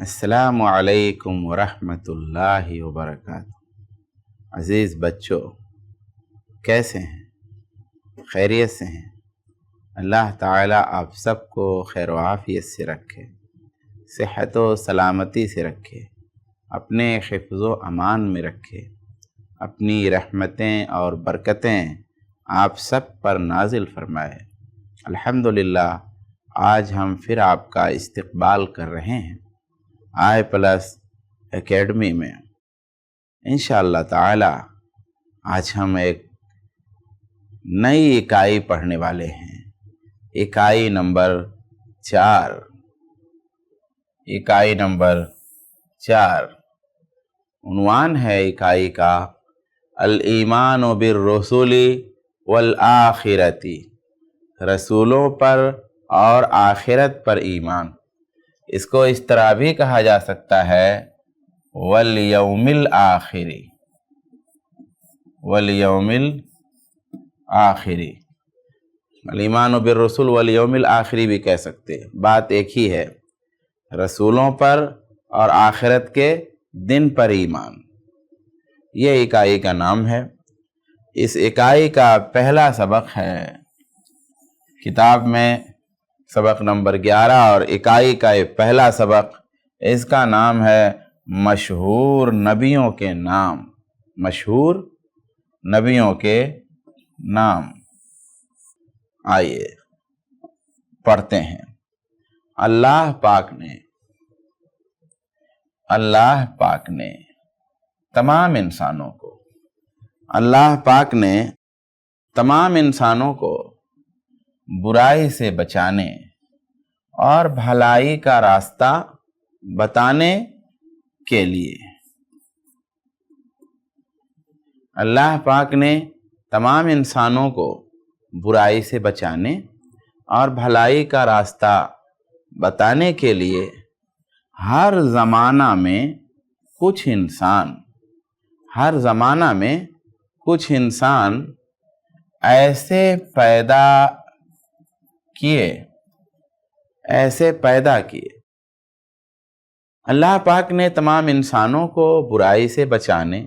السلام علیکم ورحمۃ اللہ وبرکاتہ۔ عزیز بچوں، کیسے ہیں؟ خیریت سے ہیں؟ اللہ تعالیٰ آپ سب کو خیر و عافیت سے رکھے، صحت و سلامتی سے رکھے، اپنے حفظ و امان میں رکھے، اپنی رحمتیں اور برکتیں آپ سب پر نازل فرمائے۔ الحمدللہ آج ہم پھر آپ کا استقبال کر رہے ہیں آئی پلس اکیڈمی میں۔ انشاءاللہ تعالی آج ہم ایک نئی اکائی پڑھنے والے ہیں، اکائی نمبر 4۔ اکائی نمبر 4 عنوان ہے اکائی کا الایمان بالرسول والآخرۃ، رسولوں پر اور آخرت پر ایمان۔ اس کو اس طرح بھی کہا جا سکتا ہے والیوم الآخر، والیوم الآخر، الایمان بالرسول والیوم الآخر بھی کہہ سکتے، بات ایک ہی ہے، رسولوں پر اور آخرت کے دن پر ایمان۔ یہ اکائی کا نام ہے۔ اس اکائی کا پہلا سبق ہے کتاب میں، سبق نمبر 11، اور اکائی کا یہ پہلا سبق، اس کا نام ہے مشہور نبیوں کے نام۔ مشہور نبیوں کے نام۔ آئیے پڑھتے ہیں۔ اللہ پاک نے تمام انسانوں کو، اللہ پاک نے تمام انسانوں کو برائی سے بچانے اور بھلائی کا راستہ بتانے کے لیے، اللہ پاک نے تمام انسانوں کو برائی سے بچانے اور بھلائی کا راستہ بتانے کے لیے ہر زمانہ میں کچھ انسان ایسے پیدا کیے۔ اللہ پاک نے تمام انسانوں کو برائی سے بچانے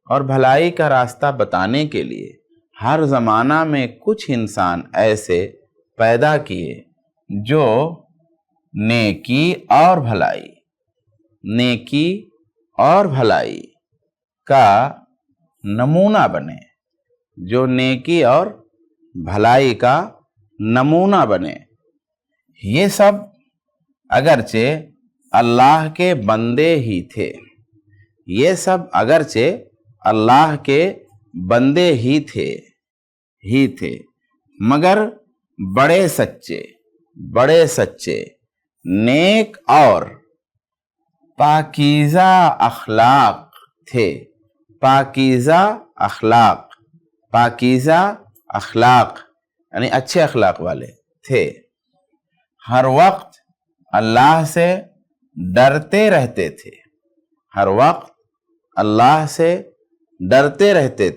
اور بھلائی کا راستہ بتانے کے لیے ہر زمانہ میں کچھ انسان ایسے پیدا کیے جو نیکی اور بھلائی کا نمونہ بنے، جو نیکی اور بھلائی کا نمونہ بنے۔ یہ سب اگرچہ اللہ کے بندے ہی تھے، یہ سب اگرچہ اللہ کے بندے ہی تھے، مگر بڑے سچے نیک اور پاکیزہ اخلاق تھے۔ پاکیزہ اخلاق یعنی اچھے اخلاق والے تھے۔ ہر وقت اللہ سے ڈرتے رہتے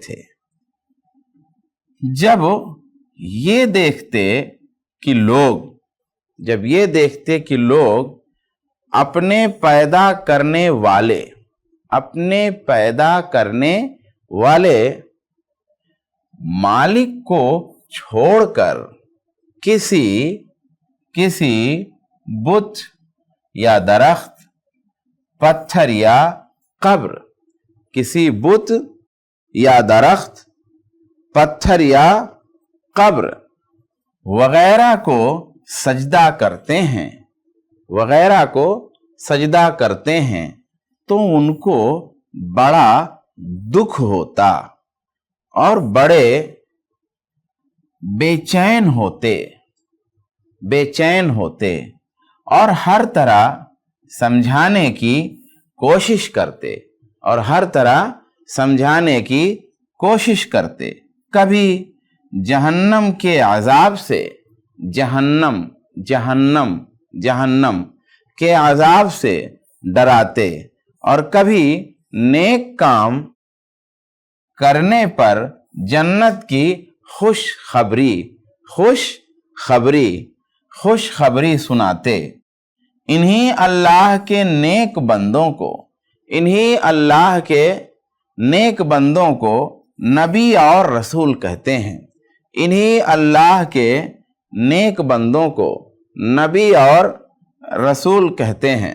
تھے۔ جب یہ دیکھتے کہ لوگ اپنے پیدا کرنے والے مالک کو چھوڑ کر کسی بت یا درخت، پتھر یا قبر، کسی بت یا درخت، پتھر یا قبر وغیرہ کو سجدہ کرتے ہیں تو ان کو بڑا دکھ ہوتا اور بڑے بے چین ہوتے اور ہر طرح سمجھانے کی کوشش کرتے، کبھی جہنم کے عذاب سے ڈراتے، اور کبھی نیک کام کرنے پر جنت کی خوشخبری سناتے۔ انہی اللہ کے نیک بندوں کو، انہی اللہ کے نیک بندوں کو نبی اور رسول کہتے ہیں، انہی اللہ کے نیک بندوں کو نبی اور رسول کہتے ہیں۔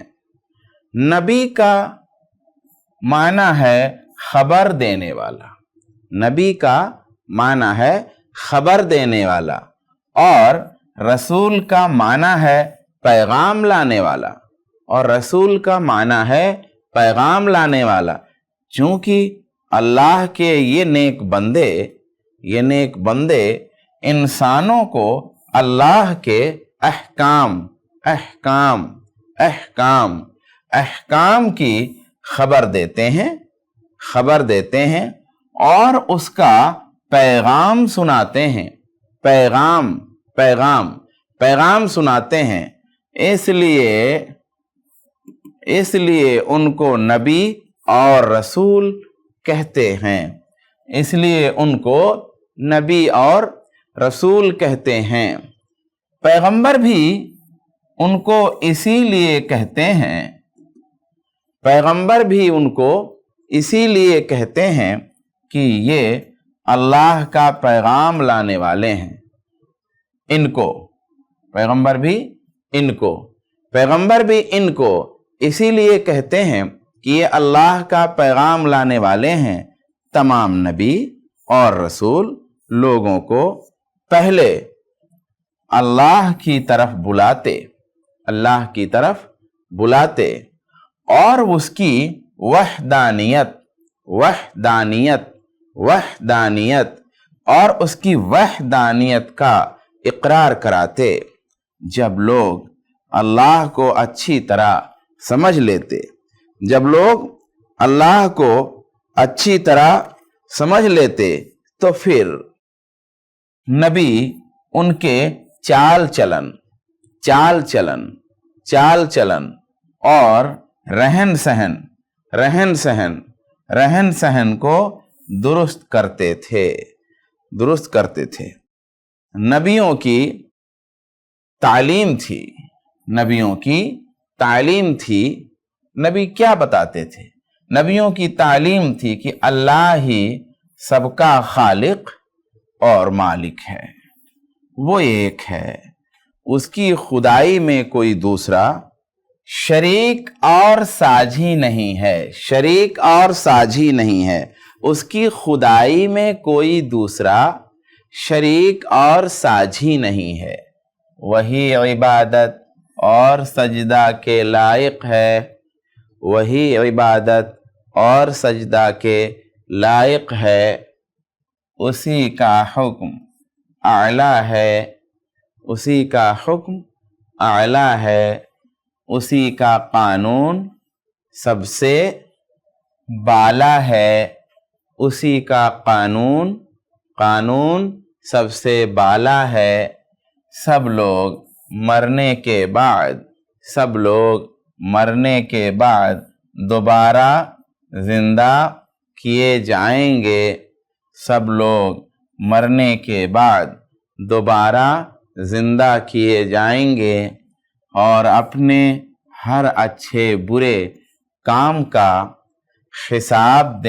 نبی کا معنی ہے خبر دینے والا، نبی کا معنی ہے خبر دینے والا، اور رسول کا معنی ہے پیغام لانے والا، اور رسول کا معنی ہے پیغام لانے والا۔ چونکہ اللہ کے یہ نیک بندے انسانوں کو اللہ کے احکام کی خبر دیتے ہیں اور اس کا پیغام سناتے ہیں، پیغام سناتے ہیں۔ اس لیے ان کو نبی اور رسول کہتے ہیں، اس لیے ان کو نبی اور رسول کہتے ہیں۔ پیغمبر بھی ان کو اسی لیے کہتے ہیں، پیغمبر بھی ان کو اسی لیے کہتے ہیں کہ یہ اللہ کا پیغام لانے والے ہیں۔ پیغمبر بھی ان کو اسی لیے کہتے ہیں کہ یہ اللہ کا پیغام لانے والے ہیں۔ تمام نبی اور رسول لوگوں کو پہلے اللہ کی طرف بلاتے اور اس کی وحدانیت اور اس کی وحدانیت کا اقرار کراتے۔ جب لوگ اللہ کو اچھی طرح سمجھ لیتے، تو پھر نبی ان کے چال چلن اور رہن سہن کو درست کرتے تھے۔ نبیوں کی تعلیم تھی، نبی کیا بتاتے تھے؟ نبیوں کی تعلیم تھی کہ اللہ ہی سب کا خالق اور مالک ہے، وہ ایک ہے، اس کی خدائی میں کوئی دوسرا شریک اور ساجھی نہیں ہے، اس کی خدائی میں کوئی دوسرا شریک اور ساجھی نہیں ہے۔ وہی عبادت اور سجدہ کے لائق ہے، اسی کا حکم اعلیٰ ہے، اسی کا قانون سب سے بالا ہے، اسی کا قانون سب سے بالا ہے۔ سب لوگ مرنے کے بعد دوبارہ زندہ کیے جائیں گے، سب لوگ مرنے کے بعد دوبارہ زندہ کیے جائیں گے اور اپنے ہر اچھے برے کام کا حساب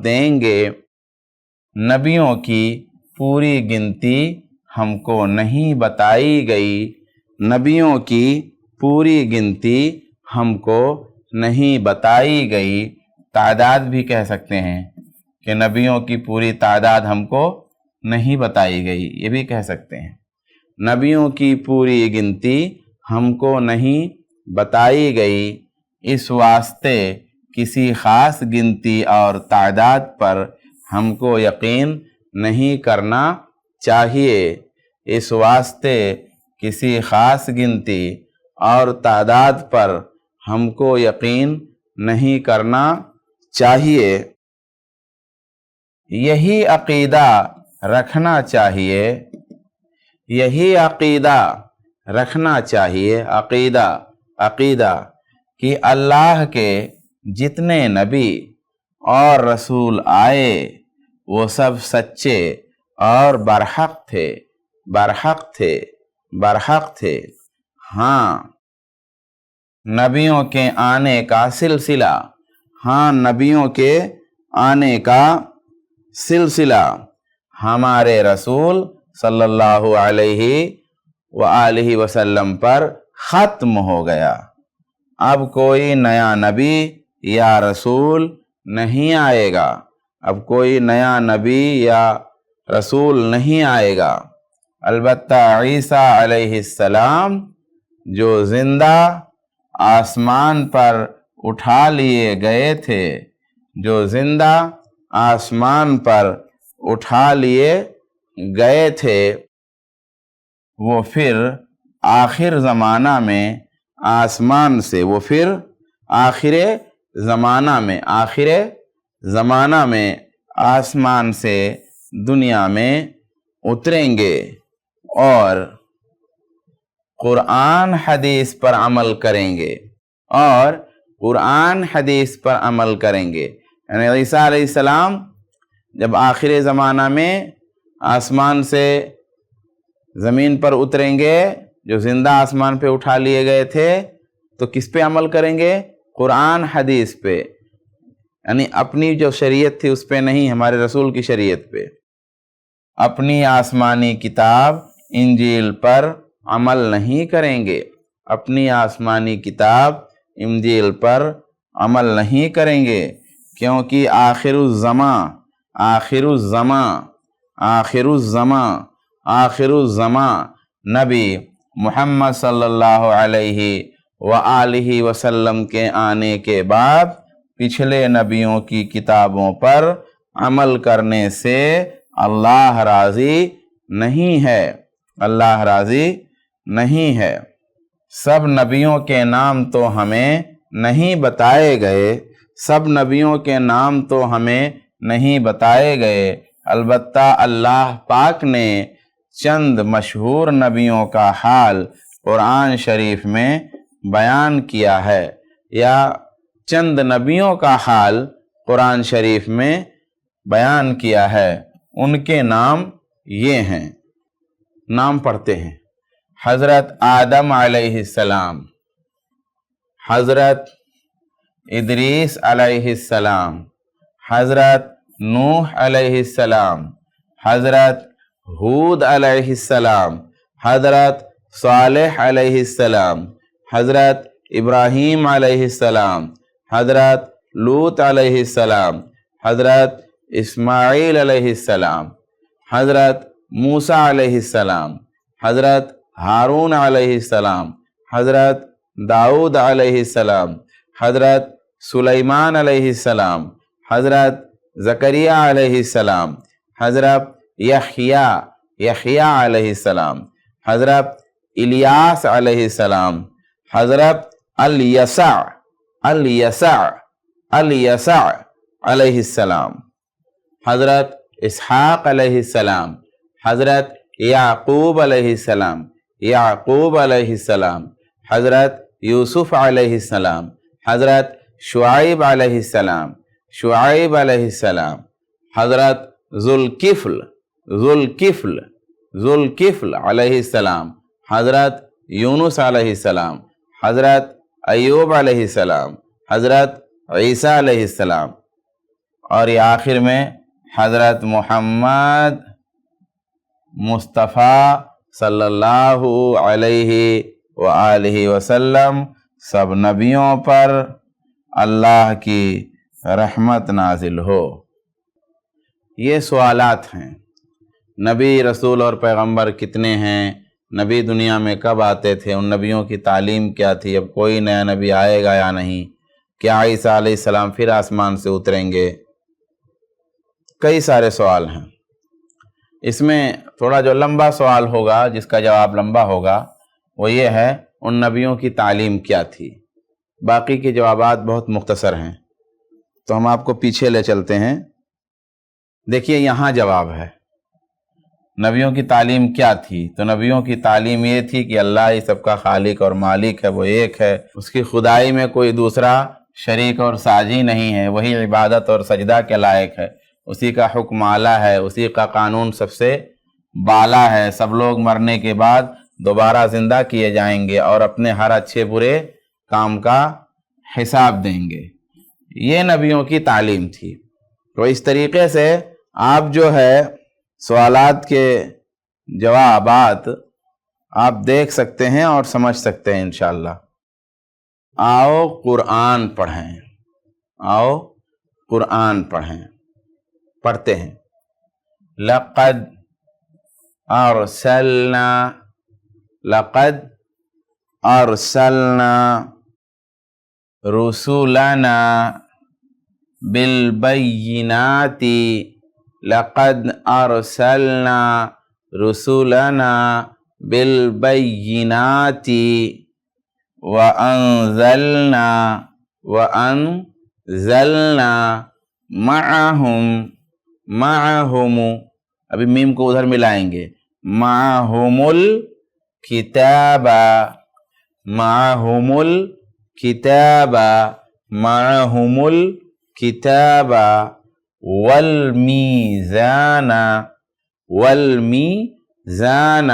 دیں گے، نبیوں کی پوری گنتی ہم کو نہیں بتائی گئی، تعداد بھی کہہ سکتے ہیں کہ نبیوں کی پوری تعداد ہم کو نہیں بتائی گئی، یہ بھی کہہ سکتے ہیں۔ نبیوں کی پوری گنتی ہم کو نہیں بتائی گئی، اس واسطے کسی خاص گنتی اور تعداد پر ہم کو یقین نہیں کرنا چاہیے، اس واسطے کسی خاص گنتی اور تعداد پر ہم کو یقین نہیں کرنا چاہیے۔ یہی عقیدہ رکھنا چاہیے، عقیدہ کہ اللہ کے جتنے نبی اور رسول آئے وہ سب سچے اور برحق تھے، برحق تھے، برحق تھے۔ ہاں نبیوں کے آنے کا سلسلہ، ہاں نبیوں کے آنے کا سلسلہ ہمارے رسول صلی اللہ علیہ وآلہ وسلم پر ختم ہو گیا۔ اب کوئی نیا نبی یا رسول نہیں آئے گا، اب کوئی نیا نبی یا رسول نہیں آئے گا۔ البتہ عیسیٰ علیہ السلام جو زندہ آسمان پر اٹھا لیے گئے تھے، جو زندہ آسمان پر اٹھا لیے گئے تھے، وہ پھر آخر زمانہ میں آسمان سے، وہ پھر آخر زمانہ میں، آخر زمانہ میں آسمان سے دنیا میں اتریں گے اور قرآن حدیث پر عمل کریں گے، اور قرآن حدیث پر عمل کریں گے۔ یعنی عیسیٰ علیہ السلام جب آخر زمانہ میں آسمان سے زمین پر اتریں گے، جو زندہ آسمان پہ اٹھا لیے گئے تھے، تو کس پہ عمل کریں گے؟ قرآن حدیث پہ، یعنی اپنی جو شریعت تھی اس پہ نہیں، ہمارے رسول کی شریعت پہ۔ اپنی آسمانی کتاب انجیل پر عمل نہیں کریں گے، اپنی آسمانی کتاب انجیل پر عمل نہیں کریں گے، کیونکہ آخر الزمان، آخر الزمان، آخر الزمان، آخر الزمان نبی محمد صلی اللہ علیہ وآلہ وسلم کے آنے کے بعد پچھلے نبیوں کی کتابوں پر عمل کرنے سے اللہ راضی نہیں ہے، اللہ راضی نہیں ہے۔ سب نبیوں کے نام تو ہمیں نہیں بتائے گئے، سب نبیوں کے نام تو ہمیں نہیں بتائے گئے، البتہ اللہ پاک نے چند مشہور نبیوں کا حال قرآن شریف میں بیان کیا ہے، یا چند نبیوں کا حال قرآن شریف میں بیان کیا ہے۔ ان کے نام یہ ہیں، نام پڑھتے ہیں۔ حضرت آدم علیہ السلام، حضرت ادریس علیہ السلام، حضرت نوح علیہ السلام، حضرت ہود علیہ السلام، حضرت صالح علیہ السلام، حضرت ابراہیم علیہ السلام، حضرت لوط علیہ السلام، حضرت اسماعیل علیہ السلام، حضرت موسیٰ علیہ السلام، حضرت ہارون علیہ السلام، حضرت داؤد علیہ السلام، حضرت سلیمان علیہ السلام، حضرت زکریا علیہ السلام، حضرت یحییٰ علیہ السلام، حضرت الیاس علیہ السلام، حضرت الیسع علیہ السلام، حضرت اسحاق علیہ السلام، حضرت یعقوب علیہ السلام، حضرت یوسف علیہ السلام، حضرت شعیب علیہ السلام، حضرت ذوالکفل علیہ السلام، حضرت یونس علیہ السلام، حضرت ایوب علیہ السلام، حضرت عیسیٰ علیہ السلام، اور یہ آخر میں حضرت محمد مصطفیٰ صلی اللہ علیہ وآلہ وسلم، سب نبیوں پر اللہ کی رحمت نازل ہو۔ یہ سوالات ہیں، نبی رسول اور پیغمبر کتنے ہیں، نبی دنیا میں کب آتے تھے، ان نبیوں کی تعلیم کیا تھی، اب کوئی نیا نبی آئے گا یا نہیں، کیا عیسیٰ علیہ السلام پھر آسمان سے اتریں گے، کئی سارے سوال ہیں۔ اس میں تھوڑا جو لمبا سوال ہوگا، جس کا جواب لمبا ہوگا، وہ یہ ہے ان نبیوں کی تعلیم کیا تھی۔ باقی کے جوابات بہت مختصر ہیں، تو ہم آپ کو پیچھے لے چلتے ہیں۔ دیکھیے یہاں جواب ہے، نبیوں کی تعلیم کیا تھی؟ تو نبیوں کی تعلیم یہ تھی کہ اللہ ہی سب کا خالق اور مالک ہے، وہ ایک ہے، اس کی خدائی میں کوئی دوسرا شریک اور ساجی نہیں ہے، وہی عبادت اور سجدہ کے لائق ہے، اسی کا حکم اعلیٰ ہے، اسی کا قانون سب سے بالا ہے، سب لوگ مرنے کے بعد دوبارہ زندہ کیے جائیں گے اور اپنے ہر اچھے برے کام کا حساب دیں گے۔ یہ نبیوں کی تعلیم تھی۔ تو اس طریقے سے آپ جو ہے سوالات کے جوابات آپ دیکھ سکتے ہیں اور سمجھ سکتے ہیں انشاءاللہ۔ آؤ قرآن پڑھیں، آؤ قرآن پڑھیں، پڑھتے ہیں۔ لقد ارسلنا، لقد ارسلنا رسولنا بالبینات، لقد ارسلنا رسولنا بالبینات وانزلنا معہم، ابھی میم کو ادھر ملائیں گے، معہم الکتاب، معہم الکتاب، معہم الکتاب والمیزان، والمیزان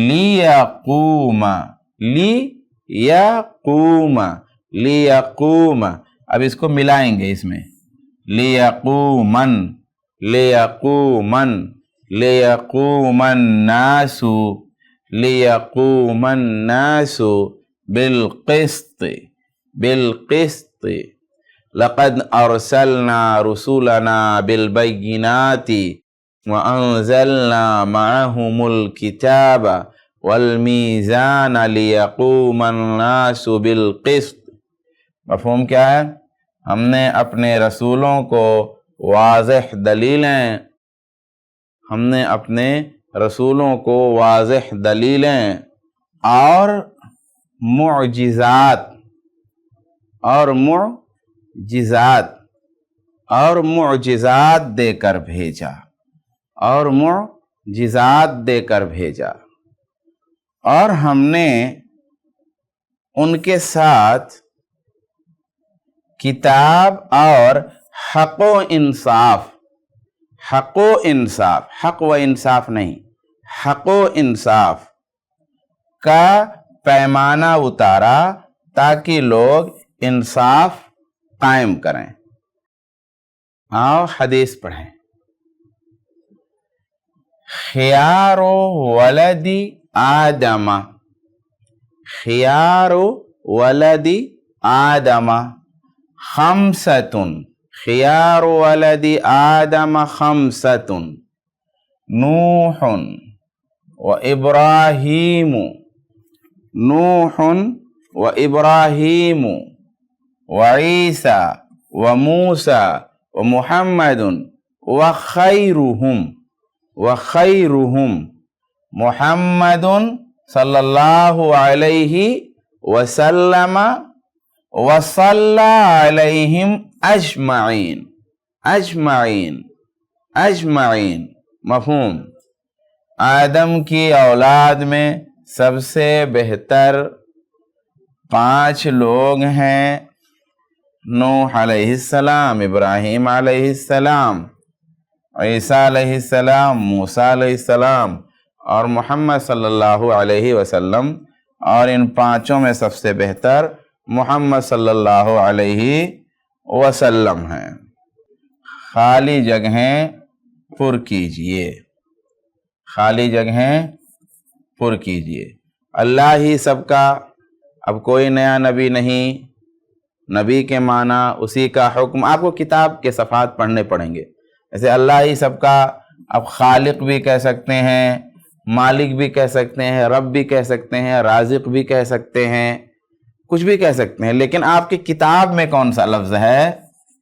لیقوم، لیقوم، لیقوم، اب اس کو ملائیں گے اس میں، لیقومن، لیقومن، لیقوم الناس، لیقوم الناس بالقسط، بالقسط، لقد ارسلنا رسولنا بالبینات وانزلنا معهم الكتاب والمیزان لیقوم الناس بالقسط۔ مفہوم کیا ہے؟ ہم نے اپنے رسولوں کو واضح دلیلیں، ہم نے اپنے رسولوں کو واضح دلیلیں اور معجزات، اور معجزات، اور معجزات دے کر بھیجا، اور معجزات دے کر بھیجا، اور ہم نے ان کے ساتھ کتاب اور حق و انصاف، حق و انصاف، حق و انصاف نہیں، حق و انصاف کا پیمانہ اتارا تاکہ لوگ انصاف قائم کریں۔ آؤ حدیث پڑھیں۔ خیار ولد آدم، خیار ولد آدم خمسۃ، خیار ولد آدم خمسۃ، نوح و ابراہیم، نوح و ابراہیم و عیسیٰ و موسیٰ و محمد و خیرہم، وخیرہم محمد صلی اللہ علیہ وسلم وصلی علیہم اجمعین، اجمعین، اجمعین۔ مفہوم؟ آدم کی اولاد میں سب سے بہتر 5 لوگ ہیں، نوح علیہ السلام، ابراہیم علیہ السلام، عیسیٰ علیہ السلام، موسیٰ علیہ السلام اور محمد صلی اللہ علیہ وسلم، اور ان 5 میں سب سے بہتر محمد صلی اللہ علیہ وسلم ہیں۔ خالی جگہیں پر کیجئے، خالی جگہیں پر کیجئے۔ اللہ ہی سب کا، اب کوئی نیا نبی نہیں، نبی کے معنی اسی کا حکم، آپ کو کتاب کے صفحات پڑھنے پڑیں گے۔ ایسے اللہ ہی سب کا، اب خالق بھی کہہ سکتے ہیں، مالک بھی کہہ سکتے ہیں، رب بھی کہہ سکتے ہیں، رازق بھی کہہ سکتے ہیں، کچھ بھی کہہ سکتے ہیں، لیکن آپ کی کتاب میں کون سا لفظ ہے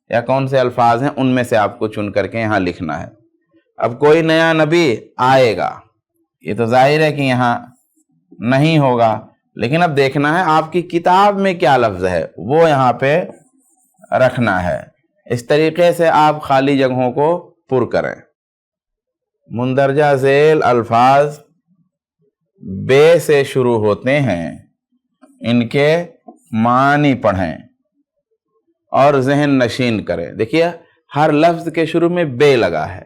یا کون سے الفاظ ہیں، ان میں سے آپ کو چن کر کے یہاں لکھنا ہے۔ اب کوئی نیا نبی آئے گا، یہ تو ظاہر ہے کہ یہاں نہیں ہوگا، لیکن اب دیکھنا ہے آپ کی کتاب میں کیا لفظ ہے، وہ یہاں پہ رکھنا ہے۔ اس طریقے سے آپ خالی جگہوں کو پر کریں۔ مندرجہ ذیل الفاظ بے سے شروع ہوتے ہیں، ان کے معنی پڑھیں اور ذہن نشین کریں۔ دیکھیے ہر لفظ کے شروع میں بے لگا ہے.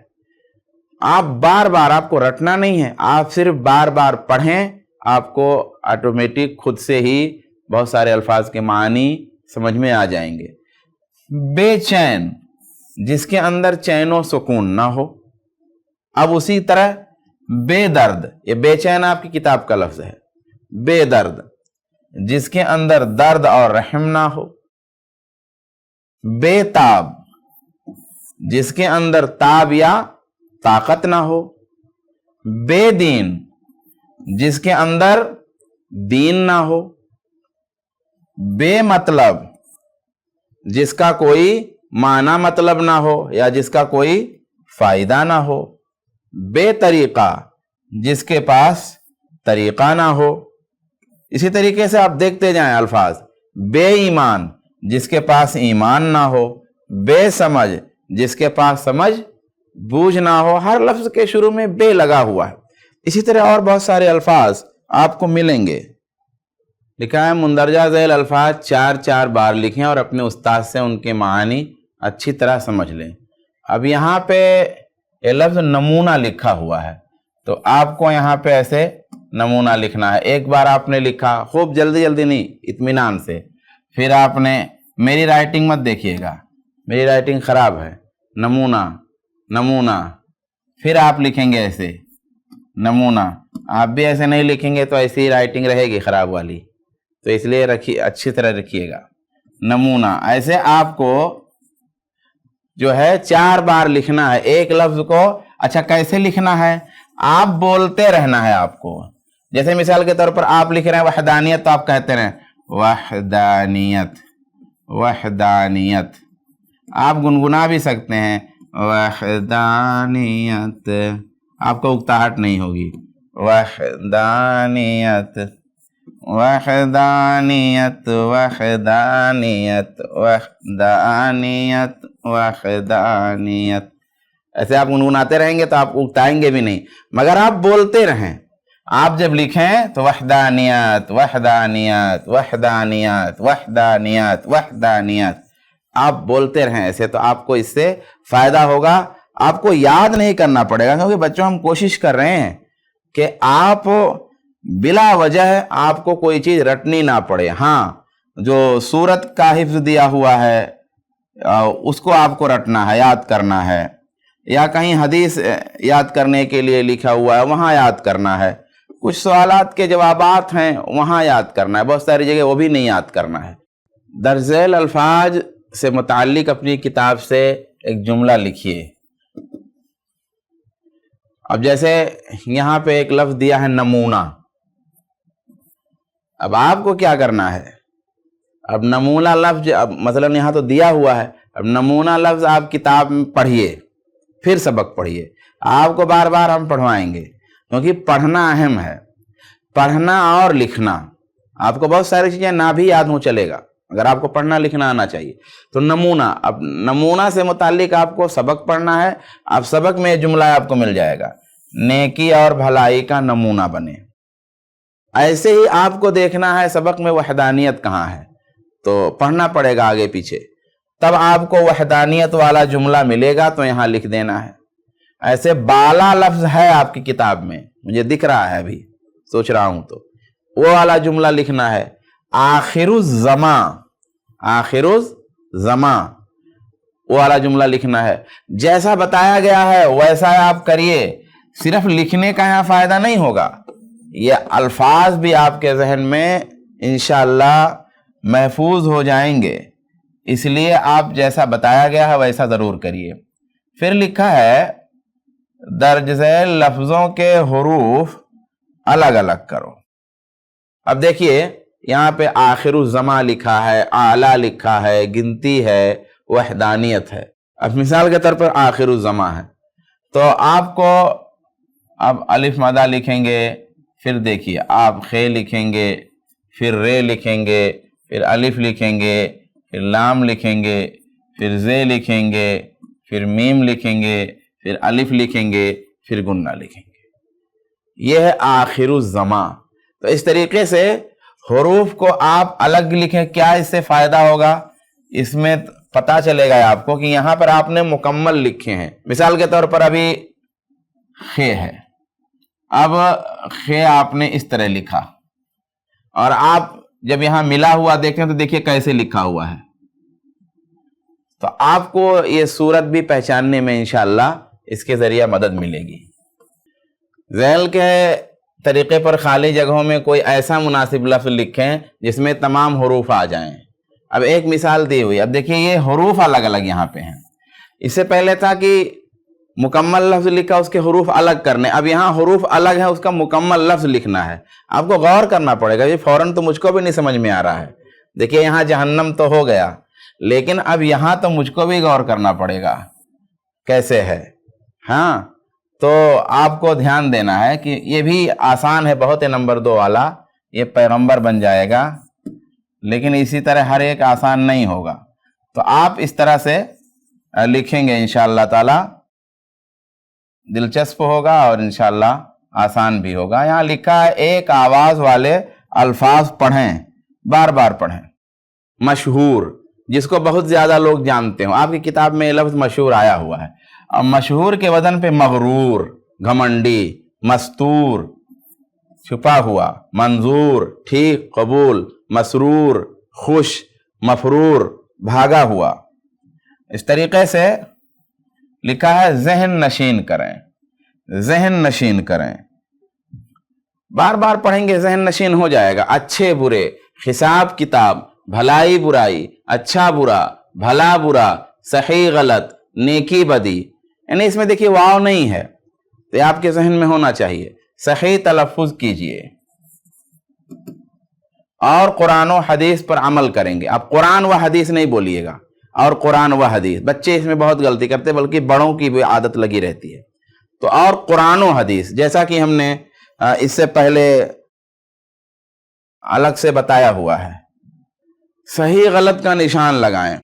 آپ بار بار، آپ کو رٹنا نہیں ہے، آپ صرف بار بار پڑھیں، آپ کو آٹومیٹک خود سے ہی بہت سارے الفاظ کے معنی سمجھ میں آ جائیں گے. بے چین، جس کے اندر چین و سکون نہ ہو. اب اسی طرح بے درد، یہ بے چین آپ کی کتاب کا لفظ ہے. بے درد، جس کے اندر درد اور رحم نہ ہو. بے تاب، جس کے اندر تاب یا طاقت نہ ہو. بے دین، جس کے اندر دین نہ ہو. بے مطلب، جس کا کوئی معنی مطلب نہ ہو یا جس کا کوئی فائدہ نہ ہو. بے طریقہ، جس کے پاس طریقہ نہ ہو. اسی طریقے سے آپ دیکھتے جائیں الفاظ. بے ایمان، جس کے پاس ایمان نہ ہو. بے سمجھ، جس کے پاس سمجھ بوجھ نہ ہو. ہر لفظ کے شروع میں بے لگا ہوا ہے. اسی طرح اور بہت سارے الفاظ آپ کو ملیں گے. لکھا ہے مندرجہ ذیل الفاظ 4 بار لکھیں اور اپنے استاد سے ان کے معنی اچھی طرح سمجھ لیں. اب یہاں پہ یہ لفظ نمونہ لکھا ہوا ہے، تو آپ کو یہاں پہ ایسے نمونہ لکھنا ہے. ایک بار آپ نے لکھا، خوب جلدی جلدی نہیں، اطمینان سے. پھر آپ نے، میری رائٹنگ مت دیکھیے گا، میری رائٹنگ خراب ہے. نمونہ، نمونہ، پھر آپ لکھیں گے ایسے نمونہ. آپ بھی ایسے نہیں لکھیں گے تو ایسی رائٹنگ رہے گی خراب والی. تو اس لیے رکھیے، اچھی طرح رکھیے گا. نمونہ ایسے آپ کو جو ہے 4 بار لکھنا ہے ایک لفظ کو. اچھا کیسے لکھنا ہے؟ آپ بولتے رہنا ہے آپ کو. جیسے مثال کے طور پر آپ لکھ رہے ہیں وحدانیت، تو آپ کہتے رہیں وحدانیت، وحدانیت. آپ گنگنا بھی سکتے ہیں وحدانیت، آپ کو اکتاہٹ نہیں ہوگی. وحدانیت، وحدانیت، وحدانیت، وحدانیت، وحدانیت. ایسے آپ گنگناتے رہیں گے تو آپ اکتائیں گے بھی نہیں، مگر آپ بولتے رہیں. آپ جب لکھیں تو وحدانیت، وحدانیت، وحدانیت، وحدانیت، وحدانیت، آپ بولتے رہیں ایسے. تو آپ کو اس سے فائدہ ہوگا. آپ کو یاد نہیں کرنا پڑے گا، کیونکہ بچوں ہم کوشش کر رہے ہیں کہ آپ بلا وجہ آپ کو کوئی چیز رٹنی نہ پڑے. ہاں جو سورت کا حفظ دیا ہوا ہے اس کو آپ کو رٹنا ہے، یاد کرنا ہے. یا کہیں حدیث یاد کرنے کے لیے لکھا ہوا ہے وہاں یاد کرنا ہے. کچھ سوالات کے جوابات ہیں وہاں یاد کرنا ہے. بہت ساری جگہ وہ بھی نہیں یاد کرنا ہے. درج ذیل الفاظ سے متعلق اپنی کتاب سے ایک جملہ لکھیے. اب جیسے یہاں پہ ایک لفظ دیا ہے نمونہ. اب آپ کو کیا کرنا ہے؟ اب نمونہ لفظ مثلا یہاں تو دیا ہوا ہے. اب نمونہ لفظ آپ کتاب میں پڑھیے، پھر سبق پڑھیے. آپ کو بار بار ہم پڑھوائیں گے کیونکہ پڑھنا اہم ہے. پڑھنا اور لکھنا. آپ کو بہت ساری چیزیں نہ بھی یاد ہوں چلے گا، اگر آپ کو پڑھنا لکھنا آنا چاہیے. تو نمونہ، اب نمونہ سے متعلق آپ کو سبق پڑھنا ہے. اب سبق میں جملہ آپ کو مل جائے گا، نیکی اور بھلائی کا نمونہ بنے. ایسے ہی آپ کو دیکھنا ہے سبق میں وحدانیت کہاں ہے، تو پڑھنا پڑے گا آگے پیچھے. تب آپ کو وحدانیت والا جملہ ملے گا تو یہاں لکھ دینا ہے. ایسے بالا لفظ ہے آپ کی کتاب میں، مجھے دکھ رہا ہے، ابھی سوچ رہا ہوں، تو وہ والا جملہ لکھنا ہے. آخر الزمان، آخر الزمان، وہ والا جملہ لکھنا ہے. جیسا بتایا گیا ہے ویسا آپ کریے. صرف لکھنے کا یہاں فائدہ نہیں ہوگا، یہ الفاظ بھی آپ کے ذہن میں انشاءاللہ محفوظ ہو جائیں گے. اس لیے آپ جیسا بتایا گیا ہے ویسا ضرور کریے. پھر لکھا ہے درج ذیل لفظوں کے حروف الگ الگ کرو. اب دیکھیے یہاں پہ آخر الزمان لکھا ہے، اعلیٰ لکھا ہے، گنتی ہے، وحدانیت ہے. اب مثال کے طور پر آخر الزمان ہے تو آپ کو اب الف مدہ لکھیں گے. پھر دیکھیے آپ خے لکھیں گے، پھر رے لکھیں گے، پھر الف لکھیں گے، پھر لام لکھیں گے، پھر زے لکھیں گے، پھر میم لکھیں گے، پھر الف لکھیں گے، پھر گنہ لکھیں گے. یہ ہے آخر الزمان. تو اس طریقے سے حروف کو آپ الگ لکھیں. کیا اس سے فائدہ ہوگا؟ اس میں پتا چلے گا آپ کو کہ یہاں پر آپ نے مکمل لکھے ہیں. مثال کے طور پر ابھی خے ہے, اب خے آپ نے اس طرح لکھا, اور آپ جب یہاں ملا ہوا دیکھیں تو دیکھیے کیسے لکھا ہوا ہے. تو آپ کو یہ صورت بھی پہچاننے میں انشاءاللہ اس کے ذریعہ مدد ملے گی. ذیل کے طریقے پر خالی جگہوں میں کوئی ایسا مناسب لفظ لکھیں جس میں تمام حروف آ جائیں. اب ایک مثال دی ہوئی, اب دیکھیے یہ حروف الگ الگ یہاں پہ ہیں. اس سے پہلے تھا کہ مکمل لفظ لکھا, اس کے حروف الگ کرنے. اب یہاں حروف الگ ہیں, اس کا مکمل لفظ لکھنا ہے. آپ کو غور کرنا پڑے گا, یہ فوراً تو مجھ کو بھی نہیں سمجھ میں آ رہا ہے. دیکھیے یہاں جہنم تو ہو گیا, لیکن اب یہاں تو مجھ کو بھی غور کرنا پڑے گا کیسے ہے. ہاں, تو آپ کو دھیان دینا ہے کہ یہ بھی آسان ہے بہت ہے. نمبر 2 والا یہ پیغمبر بن جائے گا, لیکن اسی طرح ہر ایک آسان نہیں ہوگا. تو آپ اس طرح سے لکھیں گے انشاءاللہ تعالی, دلچسپ ہوگا اور انشاءاللہ آسان بھی ہوگا. یہاں لکھا ہے ایک آواز والے الفاظ پڑھیں, بار بار پڑھیں. مشہور, جس کو بہت زیادہ لوگ جانتے ہوں. آپ کی کتاب میں یہ لفظ مشہور آیا ہوا ہے. اب مشہور کے وزن پہ مغرور, گھمنڈی, مستور, چھپا ہوا, منظور, ٹھیک, قبول, مسرور, خوش, مفرور, بھاگا ہوا. اس طریقے سے لکھا ہے ذہن نشین کریں, ذہن نشین کریں. بار بار پڑھیں گے ذہن نشین ہو جائے گا. اچھے برے, حساب کتاب, بھلائی برائی, اچھا برا, بھلا برا, صحیح غلط, نیکی بدی. یعنی اس میں دیکھیے واو نہیں ہے, تو یہ آپ کے ذہن میں ہونا چاہیے. صحیح تلفظ کیجئے اور قرآن و حدیث پر عمل کریں گے. اب قرآن و حدیث نہیں بولیے گا, اور قرآن و حدیث. بچے اس میں بہت غلطی کرتے, بلکہ بڑوں کی بھی عادت لگی رہتی ہے. تو اور قرآن و حدیث, جیسا کہ ہم نے اس سے پہلے الگ سے بتایا ہوا ہے. صحیح غلط کا نشان لگائیں.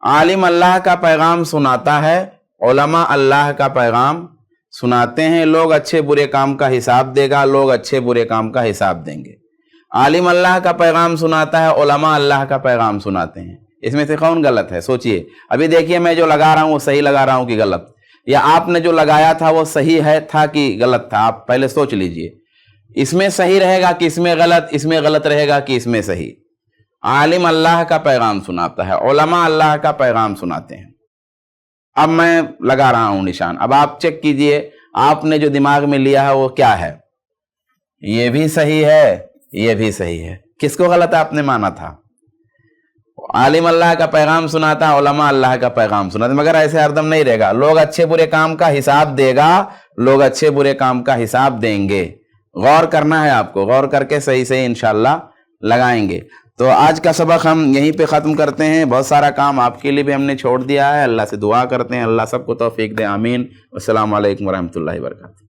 عالم اللہ کا پیغام سناتا ہے, علماء اللہ کا پیغام سناتے ہیں. لوگ اچھے برے کام کا حساب دے گا, لوگ اچھے برے کام کا حساب دیں گے. عالم اللہ کا پیغام سناتا ہے, علماء اللہ کا پیغام سناتے ہیں. اس میں سے کون غلط ہے سوچئے. ابھی دیکھیے میں جو لگا رہا ہوں وہ صحیح لگا رہا ہوں کہ غلط, یا آپ نے جو لگایا تھا وہ صحیح ہے تھا کہ غلط تھا. آپ پہلے سوچ لیجئے, اس میں صحیح رہے گا کہ اس میں غلط, اس میں غلط رہے گا کہ اس میں صحیح. عالم اللہ کا پیغام سناتا ہے, علماء اللہ کا پیغام سناتے ہیں. اب میں لگا رہا ہوں نشان. اب آپ چیک کیجئے آپ نے جو دماغ میں لیا ہے وہ کیا ہے. یہ بھی صحیح ہے, یہ بھی صحیح ہے. کس کو غلط آپ نے مانا تھا؟ عالم اللہ کا پیغام سناتا, علماء اللہ کا پیغام سناتا. مگر ایسے ہر دم نہیں رہے گا. لوگ اچھے برے کام کا حساب دے گا, لوگ اچھے برے کام کا حساب دیں گے. غور کرنا ہے آپ کو, غور کر کے صحیح سے انشاءاللہ لگائیں گے. تو آج کا سبق ہم یہیں پہ ختم کرتے ہیں. بہت سارا کام آپ کے لیے بھی ہم نے چھوڑ دیا ہے. اللہ سے دعا کرتے ہیں اللہ سب کو توفیق دے, آمین. السلام علیکم ورحمۃ اللہ وبرکاتہ.